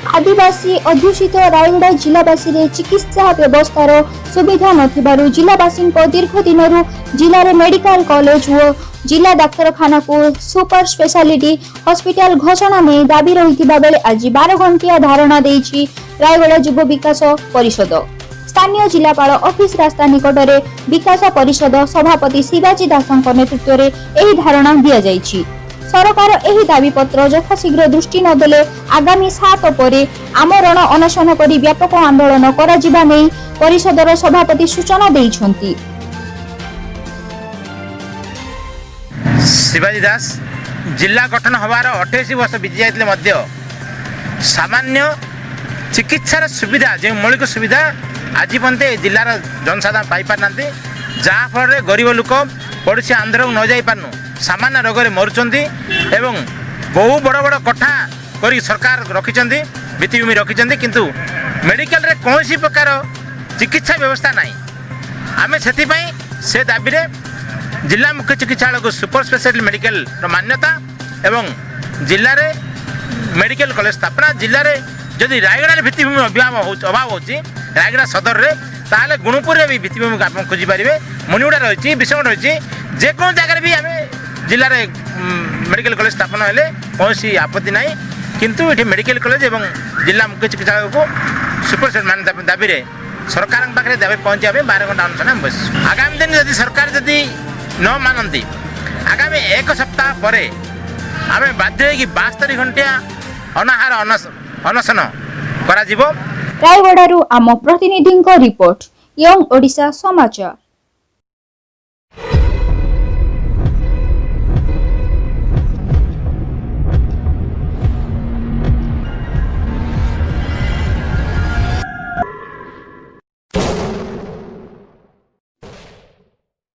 आदिवासी अध्युषित रायगड़ा जिलावासी रे चिकित्सा व्यवस्थार सुविधा नथिबारु जिलावासी दीर्घ दिन जिले में मेडिकल कॉलेज और जिला डाक्तरखाना को सुपर स्पेशलिटी हॉस्पिटल घोषणा में दाबी रही बेले आज 12 घंटिया धारणा देछि रायगड़ा युव विकास परिषद। स्थानीय जिलापाल ऑफिस रास्ता निकट में विकास परिषद सभापति शिवाजी दासଙ୍କ नेतृत्व में यह धारणा दिया जाइछि। सरकार एही दाबी पत्र यथाशीघ्र दृष्टि नदेले आगामी 7 परे आमरण अनशन करी व्यापक आंदोलन करा जिबा नै परिषदर सभापति सूचना दैछन्ति। शिवाजी दास जिला गठन हवार 28 वर्ष बीती जाइतले मध्य सामान्य चिकित्सार सुविधा जो मौलिक सुविधा आज पर्यंत जिलार जनसाधारण पाई पार नांती, जहाँ फल गरीब लोक पड़ोसी आंध्र को न जाई पारनु सामान्य रोग मरुंच एवं बहु बड़ बड़ कठा कर सरकार रखिंट भित्तिभूमि रखिंट किंतु मेडिकल रे कौन प्रकार चिकित्सा व्यवस्था नहीं। आम से दाबी जिला मुख्य चिकित्सालय को सुपर स्पेशलिटी मेडिकल मान्यता एवं जिले में मेडिकल कॉलेज स्थापना जिले में जदि रायगड़ा भित्तिभूमि अभाव हो रायगड़ा सदर रे ताले गुणपुर भी भित्तिभूमि आप खोजी पारे मुनिगुड़ा रही विषम रही जेको जगह भी आम जिले में मेडिकल कॉलेज स्थापना हेले कौन आपत्ति ना किंतु ये मेडिकल कॉलेज एवं जिला मुख्य चिकित्सालय को सुपर स्पेशलिटी मान्यता दाबी सरकार पाखे दाबी पहुँचा 12 घंटा अनुष्ठान बस। आगामी दिन जदि सरकार जदि न मानती आगामी 1 सप्ताह पर आम बाध्य 72 घंटिया अनाहार अनशन करा जिवो। रायगड़ारू आम प्रतिनिधि रिपोर्ट यंग ओडिशा समाचार।